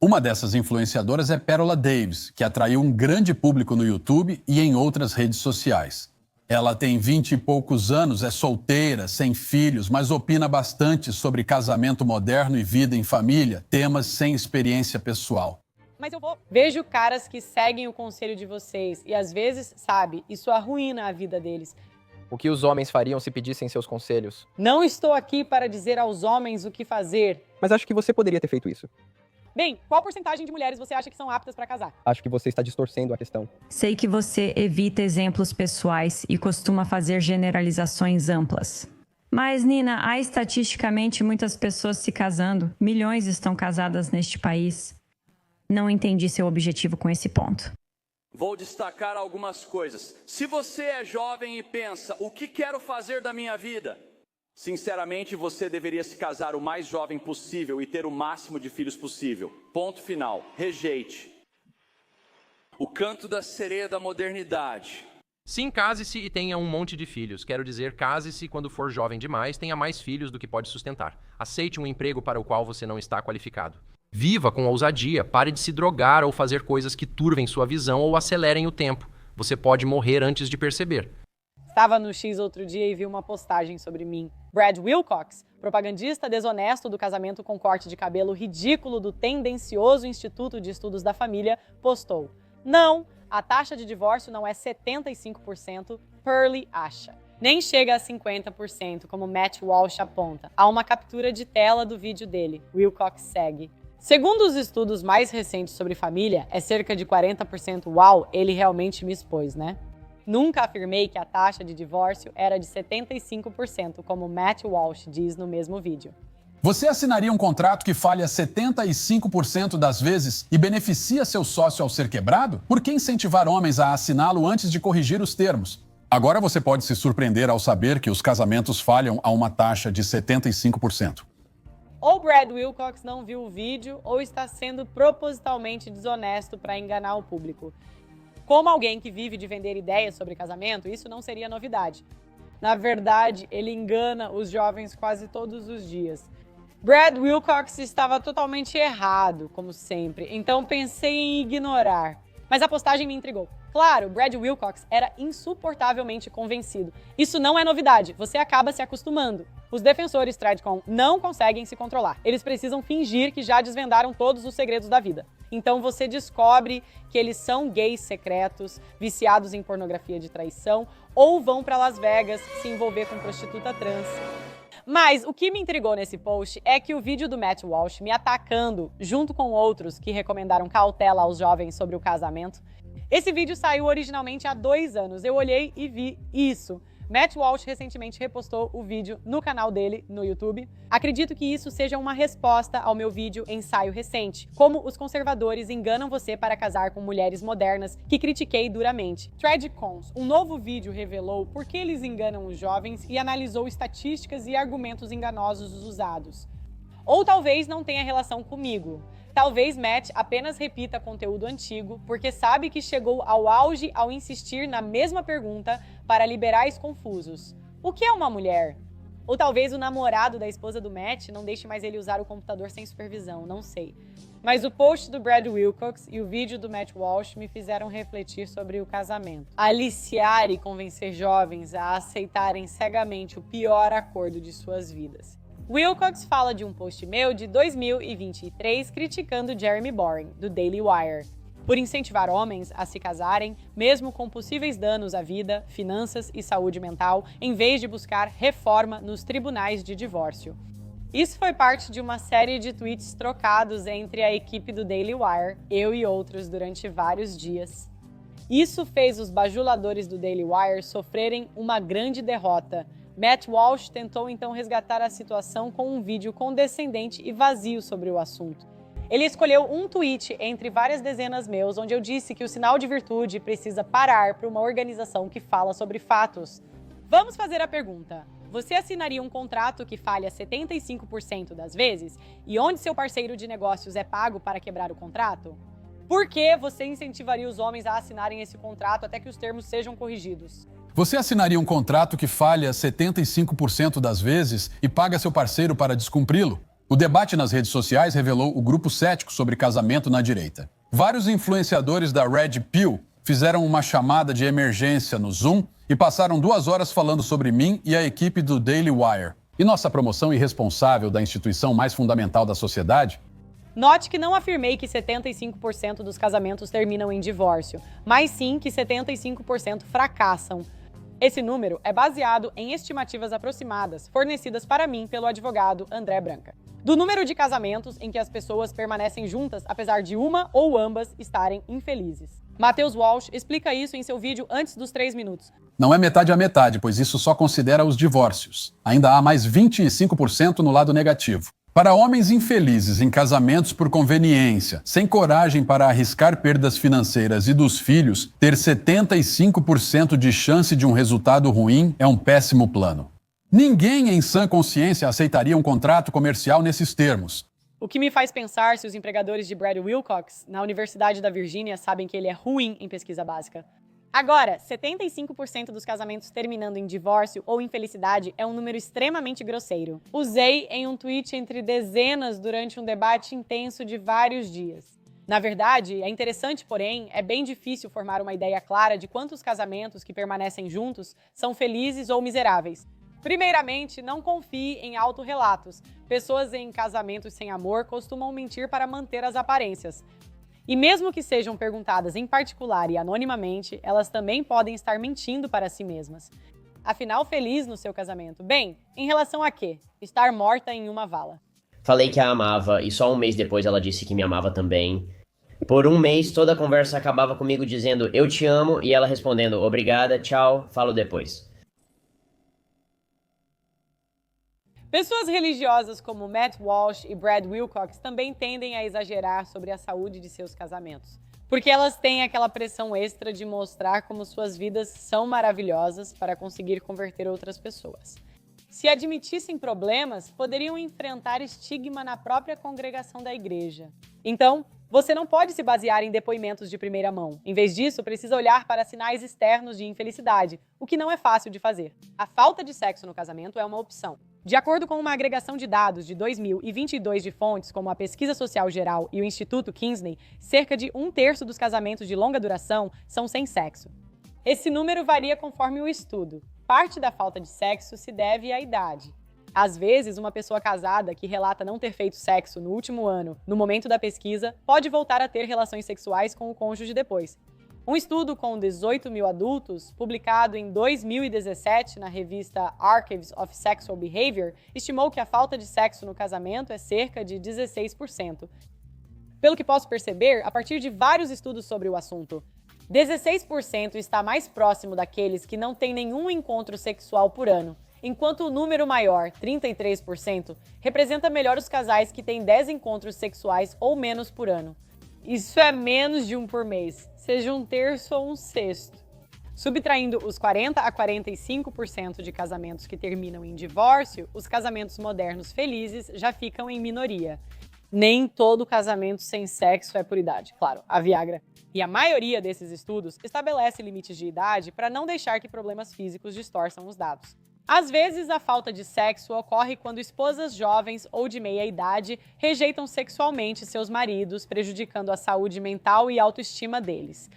Uma dessas influenciadoras é Pérola Davis, que atraiu um grande público no YouTube e em outras redes sociais. Ela tem 20 e poucos anos, é solteira, sem filhos, mas opina bastante sobre casamento moderno e vida em família, temas sem experiência pessoal. Mas vejo caras que seguem o conselho de vocês e às vezes, sabe, isso arruína a vida deles. O que os homens fariam se pedissem seus conselhos? Não estou aqui para dizer aos homens o que fazer. Mas acho que você poderia ter feito isso. Bem, qual porcentagem de mulheres você acha que são aptas para casar? Acho que você está distorcendo a questão. Sei que você evita exemplos pessoais e costuma fazer generalizações amplas. Mas, Nina, há estatisticamente muitas pessoas se casando. Milhões estão casadas neste país. Não entendi seu objetivo com esse ponto. Vou destacar algumas coisas. Se você é jovem e pensa, o que quero fazer da minha vida? Sinceramente, você deveria se casar o mais jovem possível e ter o máximo de filhos possível. Ponto final. Rejeite. O canto da sereia da modernidade. Sim, case-se e tenha um monte de filhos. Quero dizer, case-se quando for jovem demais, tenha mais filhos do que pode sustentar. Aceite um emprego para o qual você não está qualificado. Viva com ousadia, pare de se drogar ou fazer coisas que turvem sua visão ou acelerem o tempo. Você pode morrer antes de perceber. Estava no X outro dia e vi uma postagem sobre mim. Brad Wilcox, propagandista desonesto do casamento com corte de cabelo ridículo do tendencioso Instituto de Estudos da Família, postou: "Não, a taxa de divórcio não é 75%, Pearly acha. Nem chega a 50%, como Matt Walsh aponta. Há uma captura de tela do vídeo dele. Wilcox segue. Segundo os estudos mais recentes sobre família, é cerca de 40%. Uau, ele realmente me expôs, né? Nunca afirmei que a taxa de divórcio era de 75%, como Matt Walsh diz no mesmo vídeo. Você assinaria um contrato que falha 75% das vezes e beneficia seu sócio ao ser quebrado? Por que incentivar homens a assiná-lo antes de corrigir os termos? Agora você pode se surpreender ao saber que os casamentos falham a uma taxa de 75%. Ou Brad Wilcox não viu o vídeo ou está sendo propositalmente desonesto para enganar o público. Como alguém que vive de vender ideias sobre casamento, isso não seria novidade. Na verdade, ele engana os jovens quase todos os dias. Brad Wilcox estava totalmente errado, como sempre, então pensei em ignorar. Mas a postagem me intrigou. Claro, Brad Wilcox era insuportavelmente convencido. Isso não é novidade, você acaba se acostumando. Os defensores Tradcon não conseguem se controlar. Eles precisam fingir que já desvendaram todos os segredos da vida. Então você descobre que eles são gays secretos, viciados em pornografia de traição, ou vão para Las Vegas se envolver com prostituta trans. Mas o que me intrigou nesse post é que o vídeo do Matt Walsh me atacando, junto com outros que recomendaram cautela aos jovens sobre o casamento. Esse vídeo saiu originalmente há 2 anos. Eu olhei e vi isso. Matt Walsh recentemente repostou o vídeo no canal dele no YouTube. Acredito que isso seja uma resposta ao meu vídeo ensaio recente, como os conservadores enganam você para casar com mulheres modernas, que critiquei duramente. Tradcons, um novo vídeo revelou por que eles enganam os jovens e analisou estatísticas e argumentos enganosos usados. Ou talvez não tenha relação comigo. Talvez Matt apenas repita conteúdo antigo, porque sabe que chegou ao auge ao insistir na mesma pergunta para liberais confusos. O que é uma mulher? Ou talvez o namorado da esposa do Matt não deixe mais ele usar o computador sem supervisão, não sei. Mas o post do Brad Wilcox e o vídeo do Matt Walsh me fizeram refletir sobre o casamento. Aliciar e convencer jovens a aceitarem cegamente o pior acordo de suas vidas. Wilcox fala de um post meu de 2023 criticando Jeremy Boring, do Daily Wire, por incentivar homens a se casarem, mesmo com possíveis danos à vida, finanças e saúde mental, em vez de buscar reforma nos tribunais de divórcio. Isso foi parte de uma série de tweets trocados entre a equipe do Daily Wire, eu e outros, durante vários dias. Isso fez os bajuladores do Daily Wire sofrerem uma grande derrota. Matt Walsh tentou então resgatar a situação com um vídeo condescendente e vazio sobre o assunto. Ele escolheu um tweet entre várias dezenas meus, onde eu disse que o sinal de virtude precisa parar para uma organização que fala sobre fatos. Vamos fazer a pergunta. Você assinaria um contrato que falha 75% das vezes e onde seu parceiro de negócios é pago para quebrar o contrato? Por que você incentivaria os homens a assinarem esse contrato até que os termos sejam corrigidos? Você assinaria um contrato que falha 75% das vezes e paga seu parceiro para descumpri-lo? O debate nas redes sociais revelou o grupo cético sobre casamento na direita. Vários influenciadores da Red Pill fizeram uma chamada de emergência no Zoom e passaram 2 horas falando sobre mim e a equipe do Daily Wire. E nossa promoção irresponsável da instituição mais fundamental da sociedade? Note que não afirmei que 75% dos casamentos terminam em divórcio, mas sim que 75% fracassam. Esse número é baseado em estimativas aproximadas fornecidas para mim pelo advogado André Branca. Do número de casamentos em que as pessoas permanecem juntas apesar de uma ou ambas estarem infelizes. Matheus Walsh explica isso em seu vídeo antes dos 3 minutos. Não é metade a metade, pois isso só considera os divórcios. Ainda há mais 25% no lado negativo. Para homens infelizes em casamentos por conveniência, sem coragem para arriscar perdas financeiras e dos filhos, ter 75% de chance de um resultado ruim é um péssimo plano. Ninguém em sã consciência aceitaria um contrato comercial nesses termos. O que me faz pensar se os empregadores de Brad Wilcox, na Universidade da Virgínia, sabem que ele é ruim em pesquisa básica. Agora, 75% dos casamentos terminando em divórcio ou infelicidade é um número extremamente grosseiro. Usei em um tweet entre dezenas durante um debate intenso de vários dias. Na verdade, é interessante, porém, é bem difícil formar uma ideia clara de quantos casamentos que permanecem juntos são felizes ou miseráveis. Primeiramente, não confie em autorrelatos. Pessoas em casamentos sem amor costumam mentir para manter as aparências. E mesmo que sejam perguntadas em particular e anonimamente, elas também podem estar mentindo para si mesmas. Afinal, feliz no seu casamento? Bem, em relação a quê? Estar morta em uma vala. Falei que a amava e só um mês depois ela disse que me amava também. Por um mês, toda a conversa acabava comigo dizendo eu te amo e ela respondendo obrigada, tchau, falo depois. Pessoas religiosas como Matt Walsh e Brad Wilcox também tendem a exagerar sobre a saúde de seus casamentos, porque elas têm aquela pressão extra de mostrar como suas vidas são maravilhosas para conseguir converter outras pessoas. Se admitissem problemas, poderiam enfrentar estigma na própria congregação da igreja. Então, você não pode se basear em depoimentos de primeira mão. Em vez disso, precisa olhar para sinais externos de infelicidade, o que não é fácil de fazer. A falta de sexo no casamento é uma opção. De acordo com uma agregação de dados de 2022 de fontes, como a Pesquisa Social Geral e o Instituto Kinsey, cerca de 1/3 dos casamentos de longa duração são sem sexo. Esse número varia conforme o estudo. Parte da falta de sexo se deve à idade. Às vezes, uma pessoa casada que relata não ter feito sexo no último ano, no momento da pesquisa, pode voltar a ter relações sexuais com o cônjuge depois. Um estudo com 18 mil adultos, publicado em 2017 na revista Archives of Sexual Behavior, estimou que a falta de sexo no casamento é cerca de 16%. Pelo que posso perceber, a partir de vários estudos sobre o assunto, 16% está mais próximo daqueles que não têm nenhum encontro sexual por ano, enquanto o número maior, 33%, representa melhor os casais que têm 10 encontros sexuais ou menos por ano. Isso é menos de um por mês, seja 1/3 ou 1/6. Subtraindo os 40% a 45% de casamentos que terminam em divórcio, os casamentos modernos felizes já ficam em minoria. Nem todo casamento sem sexo é por idade, claro, a Viagra. E a maioria desses estudos estabelece limites de idade para não deixar que problemas físicos distorçam os dados. Às vezes, a falta de sexo ocorre quando esposas jovens ou de meia idade rejeitam sexualmente seus maridos, prejudicando a saúde mental e autoestima deles.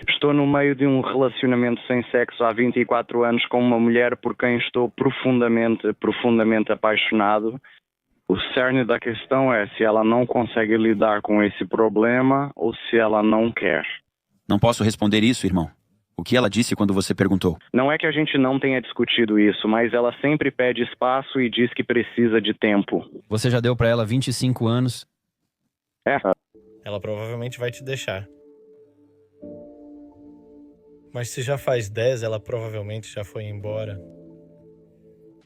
Estou no meio de um relacionamento sem sexo há 24 anos com uma mulher por quem estou profundamente apaixonado. O cerne da questão é se ela não consegue lidar com esse problema ou se ela não quer. Não posso responder isso, irmão. O que ela disse quando você perguntou? Não é que a gente não tenha discutido isso, mas ela sempre pede espaço e diz que precisa de tempo. Você já deu pra ela 25 anos. Ela provavelmente vai te deixar. Mas se já faz 10, ela provavelmente já foi embora.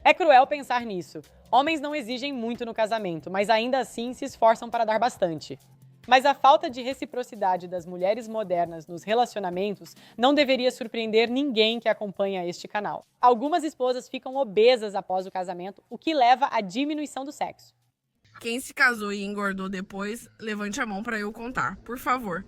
É cruel pensar nisso. Homens não exigem muito no casamento, mas ainda assim se esforçam para dar bastante. Mas a falta de reciprocidade das mulheres modernas nos relacionamentos não deveria surpreender ninguém que acompanha este canal. Algumas esposas ficam obesas após o casamento, o que leva à diminuição do sexo. Quem se casou e engordou depois, levante a mão para eu contar, por favor.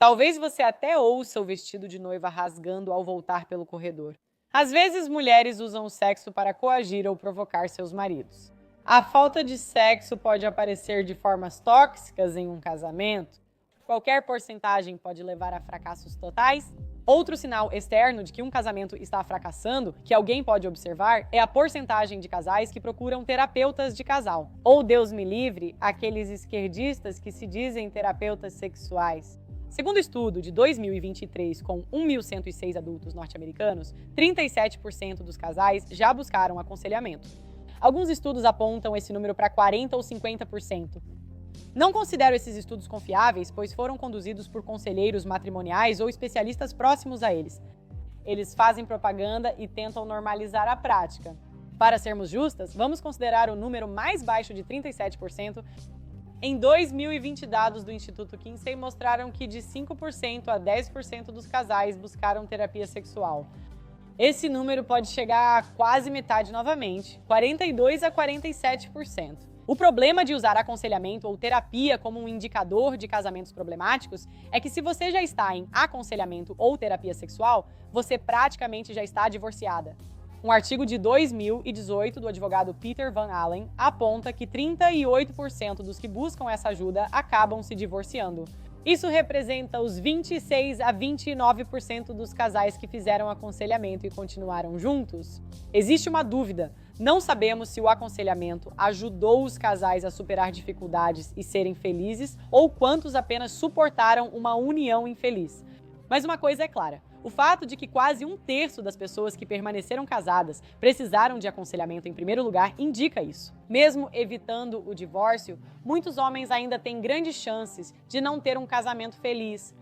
Talvez você até ouça o vestido de noiva rasgando ao voltar pelo corredor. Às vezes, mulheres usam o sexo para coagir ou provocar seus maridos. A falta de sexo pode aparecer de formas tóxicas em um casamento. Qualquer porcentagem pode levar a fracassos totais. Outro sinal externo de que um casamento está fracassando, que alguém pode observar, é a porcentagem de casais que procuram terapeutas de casal. Ou, Deus me livre, aqueles esquerdistas que se dizem terapeutas sexuais. Segundo o estudo de 2023, com 1.106 adultos norte-americanos, 37% dos casais já buscaram aconselhamento. Alguns estudos apontam esse número para 40% ou 50%. Não considero esses estudos confiáveis, pois foram conduzidos por conselheiros matrimoniais ou especialistas próximos a eles. Eles fazem propaganda e tentam normalizar a prática. Para sermos justas, vamos considerar o número mais baixo de 37%. Em 2020, dados do Instituto Kinsey mostraram que de 5% a 10% dos casais buscaram terapia sexual. Esse número pode chegar a quase metade novamente, 42% a 47%. O problema de usar aconselhamento ou terapia como um indicador de casamentos problemáticos é que se você já está em aconselhamento ou terapia sexual, você praticamente já está divorciada. Um artigo de 2018 do advogado Peter Van Allen aponta que 38% dos que buscam essa ajuda acabam se divorciando. Isso representa os 26% a 29% dos casais que fizeram aconselhamento e continuaram juntos. Existe uma dúvida. Não sabemos se o aconselhamento ajudou os casais a superar dificuldades e serem felizes ou quantos apenas suportaram uma união infeliz. Mas uma coisa é clara. O fato de que quase 1/3 das pessoas que permaneceram casadas precisaram de aconselhamento em primeiro lugar indica isso. Mesmo evitando o divórcio, muitos homens ainda têm grandes chances de não ter um casamento feliz.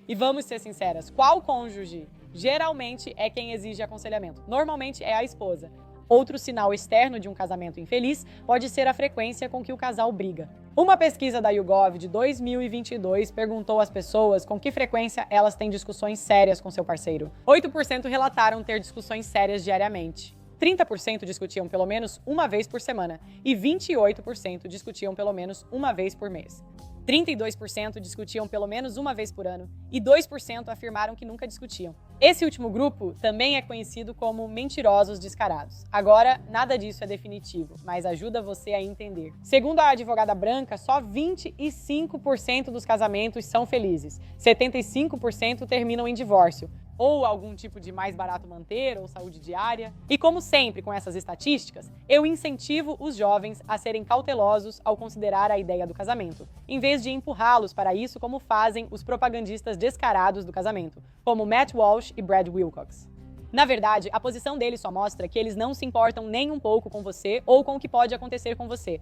E vamos ser sinceras, qual cônjuge geralmente é quem exige aconselhamento? Normalmente é a esposa. Outro sinal externo de um casamento infeliz pode ser a frequência com que o casal briga. Uma pesquisa da YouGov de 2022 perguntou às pessoas com que frequência elas têm discussões sérias com seu parceiro. 8% relataram ter discussões sérias diariamente. 30% discutiam pelo menos uma vez por semana e 28% discutiam pelo menos uma vez por mês. 32% discutiam pelo menos uma vez por ano e 2% afirmaram que nunca discutiam. Esse último grupo também é conhecido como mentirosos descarados. Agora, nada disso é definitivo, mas ajuda você a entender. Segundo a advogada branca, só 25% dos casamentos são felizes. 75% terminam em divórcio, ou algum tipo de mais barato manter, ou saúde diária. E como sempre com essas estatísticas, eu incentivo os jovens a serem cautelosos ao considerar a ideia do casamento, em vez de empurrá-los para isso como fazem os propagandistas descarados do casamento, como Matt Walsh e Brad Wilcox. Na verdade, a posição deles só mostra que eles não se importam nem um pouco com você ou com o que pode acontecer com você.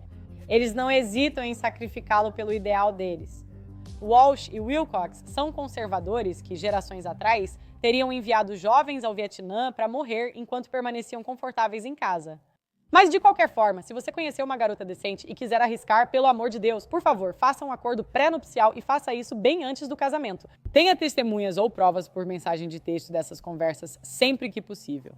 Eles não hesitam em sacrificá-lo pelo ideal deles. Walsh e Wilcox são conservadores que, gerações atrás, teriam enviado jovens ao Vietnã para morrer enquanto permaneciam confortáveis em casa. Mas, de qualquer forma, se você conhecer uma garota decente e quiser arriscar, pelo amor de Deus, por favor, faça um acordo pré-nupcial e faça isso bem antes do casamento. Tenha testemunhas ou provas por mensagem de texto dessas conversas sempre que possível.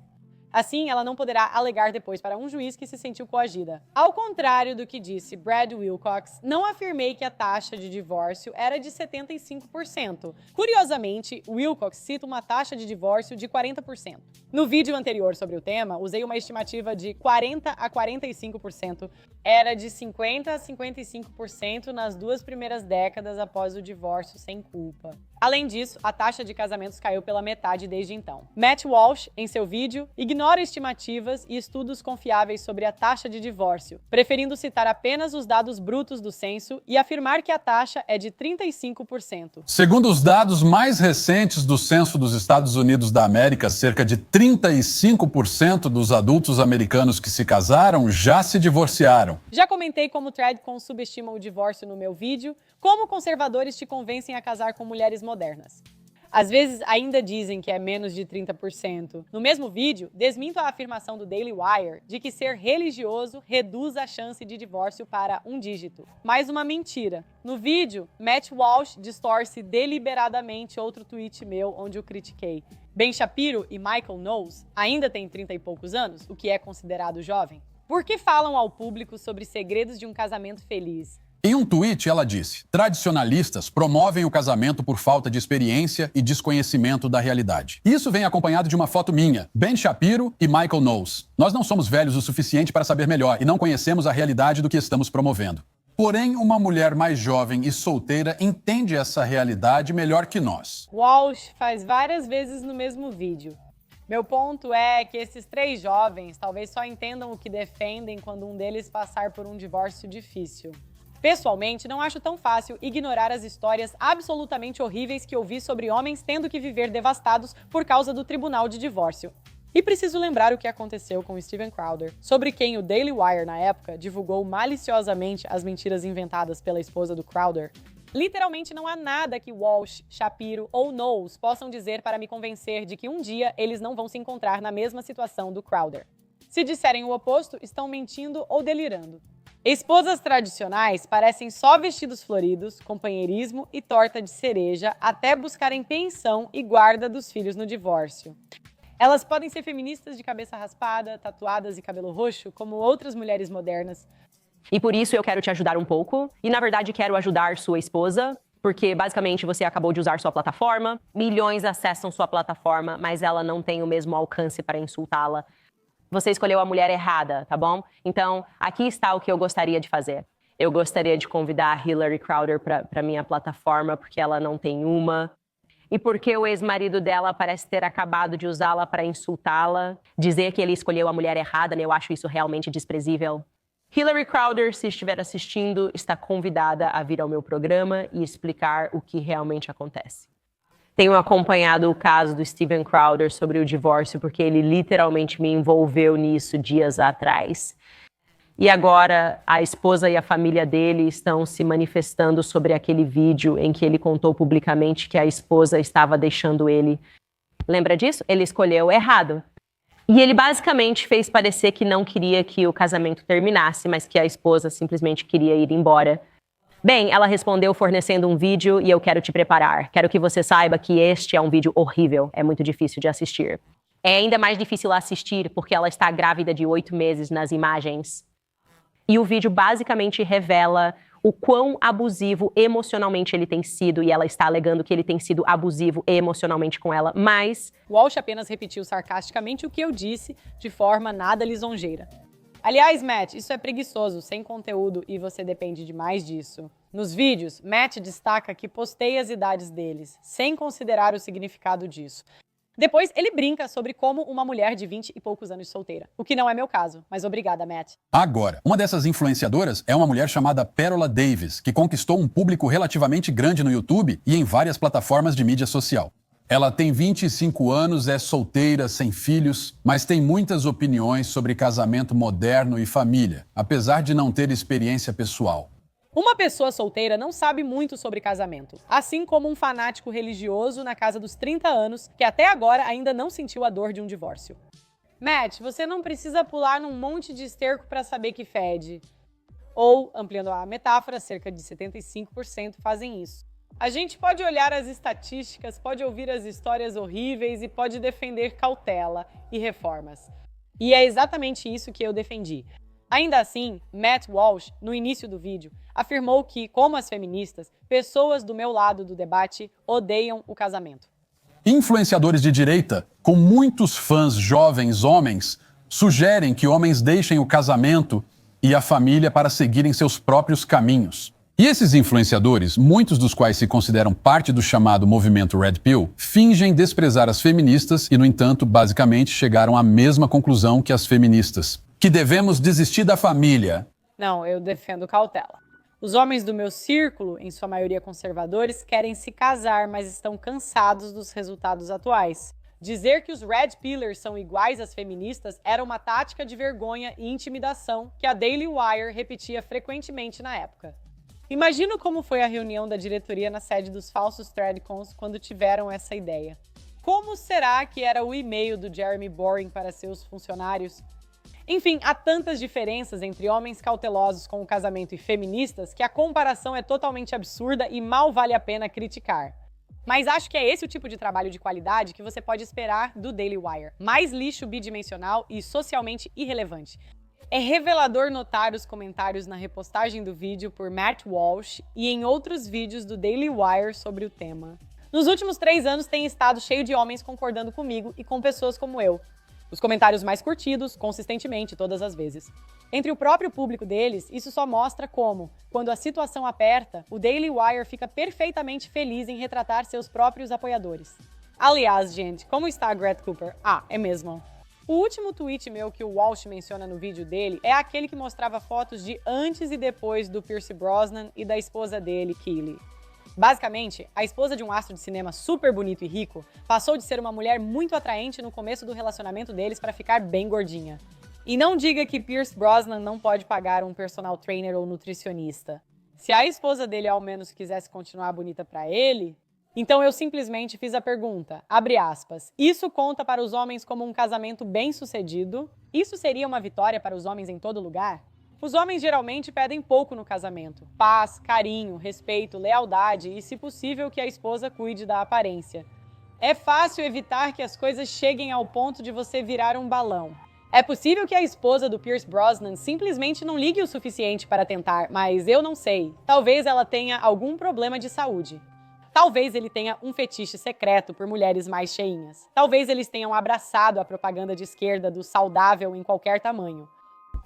Assim, ela não poderá alegar depois para um juiz que se sentiu coagida. Ao contrário do que disse Brad Wilcox, não afirmei que a taxa de divórcio era de 75%. Curiosamente, Wilcox cita uma taxa de divórcio de 40%. No vídeo anterior sobre o tema, usei uma estimativa de 40% a 45%. Era de 50% a 55% nas 2 primeiras décadas após o divórcio sem culpa. Além disso, a taxa de casamentos caiu pela metade desde então. Matt Walsh, em seu vídeo, ignora estimativas e estudos confiáveis sobre a taxa de divórcio, preferindo citar apenas os dados brutos do censo e afirmar que a taxa é de 35%. Segundo os dados mais recentes do Censo dos Estados Unidos da América, cerca de 35% dos adultos americanos que se casaram já se divorciaram. Já comentei como Threadcon subestima o divórcio no meu vídeo, como conservadores te convencem a casar com mulheres modernas. Às vezes ainda dizem que é menos de 30%. No mesmo vídeo, desminto a afirmação do Daily Wire de que ser religioso reduz a chance de divórcio para 1 dígito. Mais uma mentira. No vídeo, Matt Walsh distorce deliberadamente outro tweet meu onde o critiquei. Ben Shapiro e Michael Knowles ainda têm 30 e poucos anos, o que é considerado jovem. Por que falam ao público sobre segredos de um casamento feliz? Em um tweet, ela disse: tradicionalistas promovem o casamento por falta de experiência e desconhecimento da realidade. Isso vem acompanhado de uma foto minha, Ben Shapiro e Michael Knowles. Nós não somos velhos o suficiente para saber melhor e não conhecemos a realidade do que estamos promovendo. Porém, uma mulher mais jovem e solteira entende essa realidade melhor que nós. Walsh faz várias vezes no mesmo vídeo. Meu ponto é que esses 3 jovens talvez só entendam o que defendem quando um deles passar por um divórcio difícil. Pessoalmente, não acho tão fácil ignorar as histórias absolutamente horríveis que ouvi sobre homens tendo que viver devastados por causa do tribunal de divórcio. E preciso lembrar o que aconteceu com Steven Crowder, sobre quem o Daily Wire, na época, divulgou maliciosamente as mentiras inventadas pela esposa do Crowder. Literalmente não há nada que Walsh, Shapiro ou Knowles possam dizer para me convencer de que um dia eles não vão se encontrar na mesma situação do Crowder. Se disserem o oposto, estão mentindo ou delirando. Esposas tradicionais parecem só vestidos floridos, companheirismo e torta de cereja até buscarem pensão e guarda dos filhos no divórcio. Elas podem ser feministas de cabeça raspada, tatuadas e cabelo roxo, como outras mulheres modernas. E por isso eu quero te ajudar um pouco. E na verdade quero ajudar sua esposa, porque basicamente você acabou de usar sua plataforma. Milhões acessam sua plataforma, mas ela não tem o mesmo alcance para insultá-la. Você escolheu a mulher errada, tá bom? Então, aqui está o que eu gostaria de fazer. Eu gostaria de convidar a Hillary Crowder para minha plataforma, porque ela não tem uma. E porque o ex-marido dela parece ter acabado de usá-la para insultá-la. Dizer que ele escolheu a mulher errada, né? Eu acho isso realmente desprezível. Hillary Crowder, se estiver assistindo, está convidada a vir ao meu programa e explicar o que realmente acontece. Tenho acompanhado o caso do Steven Crowder sobre o divórcio porque ele literalmente me envolveu nisso dias atrás. E agora a esposa e a família dele estão se manifestando sobre aquele vídeo em que ele contou publicamente que a esposa estava deixando ele. Lembra disso? Ele escolheu errado. E ele basicamente fez parecer que não queria que o casamento terminasse, mas que a esposa simplesmente queria ir embora. Bem, ela respondeu fornecendo um vídeo e eu quero te preparar. Quero que você saiba que este é um vídeo horrível, é muito difícil de assistir. É ainda mais difícil assistir porque ela está grávida de 8 meses nas imagens. E o vídeo basicamente revela o quão abusivo emocionalmente ele tem sido, e ela está alegando que ele tem sido abusivo emocionalmente com ela, mas... Walsh apenas repetiu sarcasticamente o que eu disse, de forma nada lisonjeira. Aliás, Matt, isso é preguiçoso, sem conteúdo, e você depende demais disso. Nos vídeos, Matt destaca que postei as idades deles, sem considerar o significado disso. Depois, ele brinca sobre como uma mulher de 20 e poucos anos solteira. O que não é meu caso, mas obrigada, Matt. Agora, uma dessas influenciadoras é uma mulher chamada Pérola Davis, que conquistou um público relativamente grande no YouTube e em várias plataformas de mídia social. Ela tem 25 anos, é solteira, sem filhos, mas tem muitas opiniões sobre casamento moderno e família, apesar de não ter experiência pessoal. Uma pessoa solteira não sabe muito sobre casamento, assim como um fanático religioso na casa dos 30 anos que até agora ainda não sentiu a dor de um divórcio. Matt, você não precisa pular num monte de esterco para saber que fede. Ou, ampliando a metáfora, cerca de 75% fazem isso. A gente pode olhar as estatísticas, pode ouvir as histórias horríveis e pode defender cautela e reformas. E é exatamente isso que eu defendi. Ainda assim, Matt Walsh, no início do vídeo, afirmou que, como as feministas, pessoas do meu lado do debate odeiam o casamento. Influenciadores de direita, com muitos fãs jovens homens, sugerem que homens deixem o casamento e a família para seguirem seus próprios caminhos. E esses influenciadores, muitos dos quais se consideram parte do chamado movimento Red Pill, fingem desprezar as feministas e, no entanto, basicamente chegaram à mesma conclusão que as feministas: que devemos desistir da família. Não, eu defendo cautela. Os homens do meu círculo, em sua maioria conservadores, querem se casar, mas estão cansados dos resultados atuais. Dizer que os Red Pillers são iguais às feministas era uma tática de vergonha e intimidação que a Daily Wire repetia frequentemente na época. Imagino como foi a reunião da diretoria na sede dos falsos Threadcons quando tiveram essa ideia. Como será que era o e-mail do Jeremy Boring para seus funcionários? Enfim, há tantas diferenças entre homens cautelosos com o casamento e feministas que a comparação é totalmente absurda e mal vale a pena criticar. Mas acho que é esse o tipo de trabalho de qualidade que você pode esperar do Daily Wire. Mais lixo bidimensional e socialmente irrelevante. É revelador notar os comentários na repostagem do vídeo por Matt Walsh e em outros vídeos do Daily Wire sobre o tema. Nos últimos 3 anos tem estado cheio de homens concordando comigo e com pessoas como eu. Os comentários mais curtidos, consistentemente, todas as vezes. Entre o próprio público deles, isso só mostra como, quando a situação aperta, o Daily Wire fica perfeitamente feliz em retratar seus próprios apoiadores. Aliás, gente, como está a Gret Cooper? Ah, é mesmo. O último tweet meu que o Walsh menciona no vídeo dele é aquele que mostrava fotos de antes e depois do Pierce Brosnan e da esposa dele, Keely. Basicamente, a esposa de um astro de cinema super bonito e rico passou de ser uma mulher muito atraente no começo do relacionamento deles para ficar bem gordinha. E não diga que Pierce Brosnan não pode pagar um personal trainer ou nutricionista. Se a esposa dele ao menos quisesse continuar bonita para ele... Então eu simplesmente fiz a pergunta, abre aspas, isso conta para os homens como um casamento bem-sucedido? Isso seria uma vitória para os homens em todo lugar? Os homens geralmente pedem pouco no casamento, paz, carinho, respeito, lealdade e, se possível, que a esposa cuide da aparência. É fácil evitar que as coisas cheguem ao ponto de você virar um balão. É possível que a esposa do Pierce Brosnan simplesmente não ligue o suficiente para tentar, mas eu não sei. Talvez ela tenha algum problema de saúde. Talvez ele tenha um fetiche secreto por mulheres mais cheinhas. Talvez eles tenham abraçado a propaganda de esquerda do saudável em qualquer tamanho.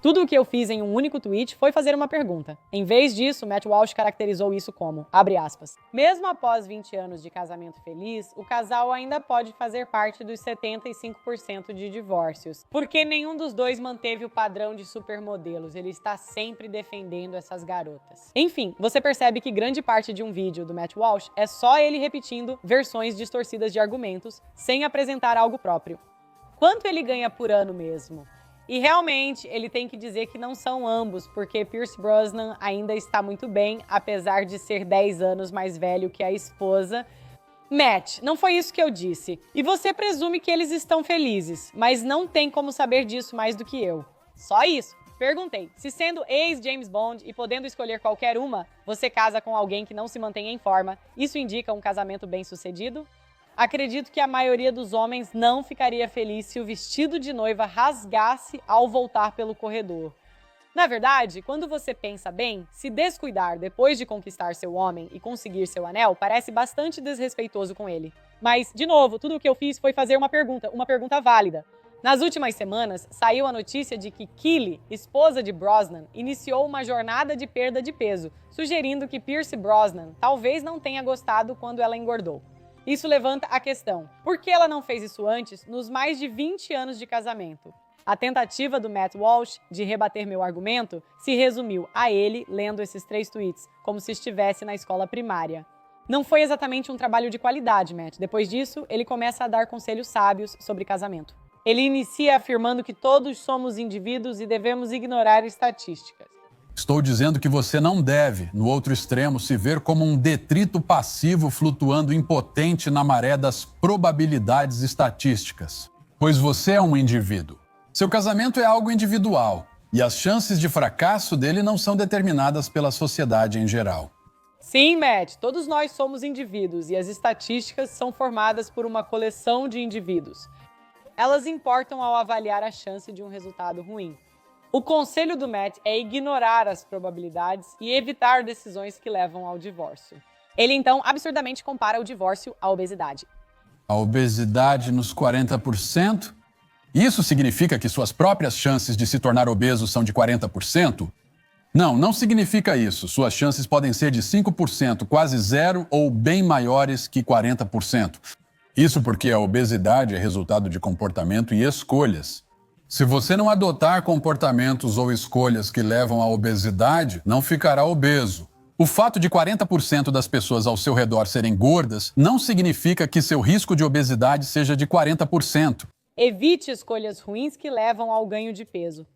Tudo o que eu fiz em um único tweet foi fazer uma pergunta. Em vez disso, Matt Walsh caracterizou isso como, abre aspas, mesmo após 20 anos de casamento feliz, o casal ainda pode fazer parte dos 75% de divórcios. Porque nenhum dos dois manteve o padrão de supermodelos, ele está sempre defendendo essas garotas. Enfim, você percebe que grande parte de um vídeo do Matt Walsh é só ele repetindo versões distorcidas de argumentos, sem apresentar algo próprio. Quanto ele ganha por ano mesmo? E realmente, ele tem que dizer que não são ambos, porque Pierce Brosnan ainda está muito bem, apesar de ser 10 anos mais velho que a esposa. Matt, não foi isso que eu disse. E você presume que eles estão felizes, mas não tem como saber disso mais do que eu. Só isso. Perguntei, se sendo ex-James Bond e podendo escolher qualquer uma, você casa com alguém que não se mantém em forma, isso indica um casamento bem-sucedido? Acredito que a maioria dos homens não ficaria feliz se o vestido de noiva rasgasse ao voltar pelo corredor. Na verdade, quando você pensa bem, se descuidar depois de conquistar seu homem e conseguir seu anel parece bastante desrespeitoso com ele. Mas, de novo, tudo o que eu fiz foi fazer uma pergunta válida. Nas últimas semanas, saiu a notícia de que Keely, esposa de Brosnan, iniciou uma jornada de perda de peso, sugerindo que Pierce Brosnan talvez não tenha gostado quando ela engordou. Isso levanta a questão, por que ela não fez isso antes, nos mais de 20 anos de casamento? A tentativa do Matt Walsh de rebater meu argumento se resumiu a ele lendo esses 3 tweets, como se estivesse na escola primária. Não foi exatamente um trabalho de qualidade, Matt. Depois disso, ele começa a dar conselhos sábios sobre casamento. Ele inicia afirmando que todos somos indivíduos e devemos ignorar estatísticas. Estou dizendo que você não deve, no outro extremo, se ver como um detrito passivo flutuando impotente na maré das probabilidades estatísticas. Pois você é um indivíduo. Seu casamento é algo individual, e as chances de fracasso dele não são determinadas pela sociedade em geral. Sim, Matt, todos nós somos indivíduos e as estatísticas são formadas por uma coleção de indivíduos. Elas importam ao avaliar a chance de um resultado ruim. O conselho do Matt é ignorar as probabilidades e evitar decisões que levam ao divórcio. Ele, então, absurdamente compara o divórcio à obesidade. A obesidade nos 40%? Isso significa que suas próprias chances de se tornar obeso são de 40%? Não, não significa isso. Suas chances podem ser de 5%, quase zero ou bem maiores que 40%. Isso porque a obesidade é resultado de comportamento e escolhas. Se você não adotar comportamentos ou escolhas que levam à obesidade, não ficará obeso. O fato de 40% das pessoas ao seu redor serem gordas não significa que seu risco de obesidade seja de 40%. Evite escolhas ruins que levam ao ganho de peso.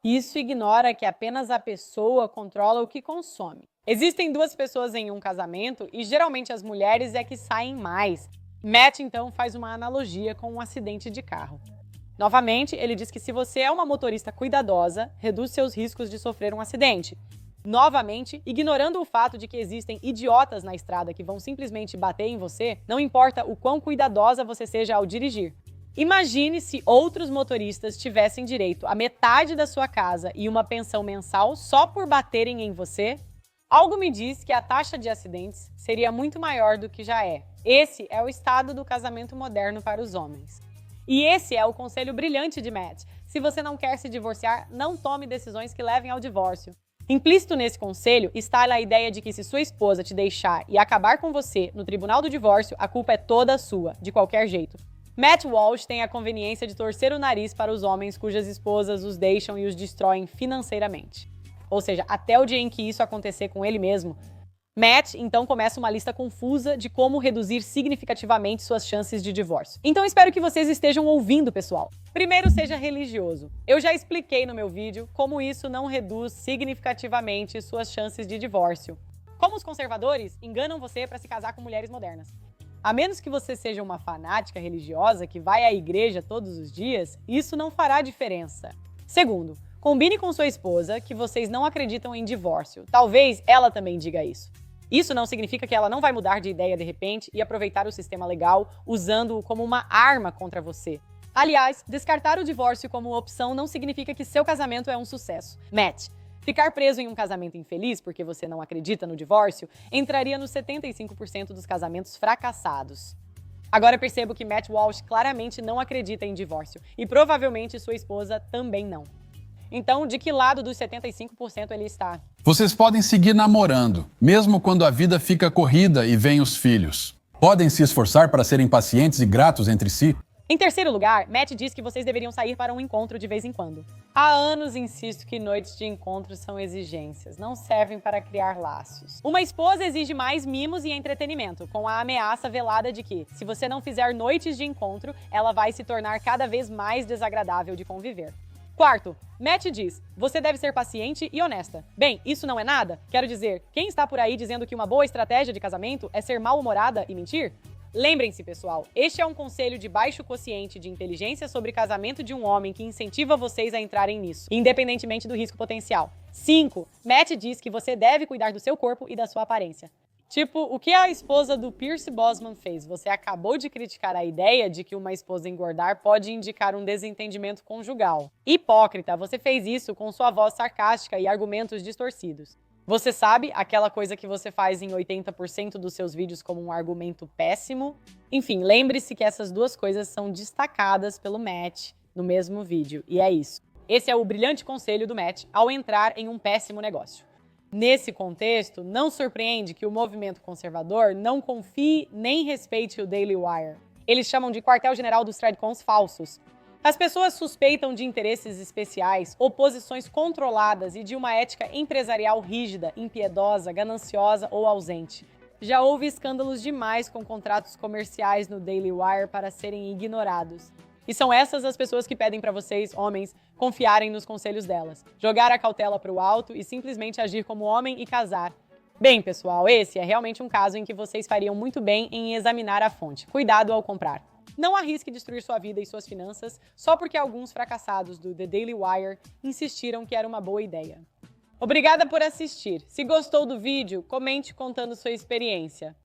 Isso ignora que apenas a pessoa controla o que consome. Existem 2 pessoas em um casamento e geralmente as mulheres é que saem mais. Matt, então, faz uma analogia com um acidente de carro. Novamente, ele diz que se você é uma motorista cuidadosa, reduz seus riscos de sofrer um acidente. Novamente, ignorando o fato de que existem idiotas na estrada que vão simplesmente bater em você, não importa o quão cuidadosa você seja ao dirigir. Imagine se outros motoristas tivessem direito a metade da sua casa e uma pensão mensal só por baterem em você. Algo me diz que a taxa de acidentes seria muito maior do que já é. Esse é o estado do casamento moderno para os homens. E esse é o conselho brilhante de Matt. Se você não quer se divorciar, não tome decisões que levem ao divórcio. Implícito nesse conselho está a ideia de que se sua esposa te deixar e acabar com você no tribunal do divórcio, a culpa é toda sua, de qualquer jeito. Matt Walsh tem a conveniência de torcer o nariz para os homens cujas esposas os deixam e os destroem financeiramente. Ou seja, até o dia em que isso acontecer com ele mesmo, Matt, então, começa uma lista confusa de como reduzir significativamente suas chances de divórcio. Então, espero que vocês estejam ouvindo, pessoal. Primeiro, seja religioso. Eu já expliquei no meu vídeo como isso não reduz significativamente suas chances de divórcio. Como os conservadores enganam você para se casar com mulheres modernas. A menos que você seja uma fanática religiosa que vai à igreja todos os dias, isso não fará diferença. Segundo, combine com sua esposa que vocês não acreditam em divórcio. Talvez ela também diga isso. Isso não significa que ela não vai mudar de ideia de repente e aproveitar o sistema legal usando-o como uma arma contra você. Aliás, descartar o divórcio como opção não significa que seu casamento é um sucesso. Matt, ficar preso em um casamento infeliz porque você não acredita no divórcio entraria nos 75% dos casamentos fracassados. Agora percebo que Matt Walsh claramente não acredita em divórcio e provavelmente sua esposa também não. Então, de que lado dos 75% ele está? Vocês podem seguir namorando, mesmo quando a vida fica corrida e vêm os filhos. Podem se esforçar para serem pacientes e gratos entre si. Em terceiro lugar, Matt diz que vocês deveriam sair para um encontro de vez em quando. Há anos insisto que noites de encontro são exigências, não servem para criar laços. Uma esposa exige mais mimos e entretenimento, com a ameaça velada de que, se você não fizer noites de encontro, ela vai se tornar cada vez mais desagradável de conviver. Quarto, Matt diz, você deve ser paciente e honesta. Bem, isso não é nada? Quero dizer, quem está por aí dizendo que uma boa estratégia de casamento é ser mal-humorada e mentir? Lembrem-se, pessoal, este é um conselho de baixo quociente de inteligência sobre casamento de um homem que incentiva vocês a entrarem nisso, independentemente do risco potencial. 5. Matt diz que você deve cuidar do seu corpo e da sua aparência. Tipo, o que a esposa do Pierce Brosnan fez? Você acabou de criticar a ideia de que uma esposa engordar pode indicar um desentendimento conjugal. Hipócrita, você fez isso com sua voz sarcástica e argumentos distorcidos. Você sabe, aquela coisa que você faz em 80% dos seus vídeos como um argumento péssimo? Enfim, lembre-se que essas duas coisas são destacadas pelo Matt no mesmo vídeo, e é isso. Esse é o brilhante conselho do Matt ao entrar em um péssimo negócio. Nesse contexto, não surpreende que o movimento conservador não confie nem respeite o Daily Wire. Eles chamam de quartel-general dos threadcons falsos. As pessoas suspeitam de interesses especiais, oposições controladas e de uma ética empresarial rígida, impiedosa, gananciosa ou ausente. Já houve escândalos demais com contratos comerciais no Daily Wire para serem ignorados. E são essas as pessoas que pedem para vocês, homens, confiarem nos conselhos delas, jogar a cautela para o alto e simplesmente agir como homem e casar. Bem, pessoal, esse é realmente um caso em que vocês fariam muito bem em examinar a fonte. Cuidado ao comprar. Não arrisque destruir sua vida e suas finanças só porque alguns fracassados do The Daily Wire insistiram que era uma boa ideia. Obrigada por assistir. Se gostou do vídeo, comente contando sua experiência.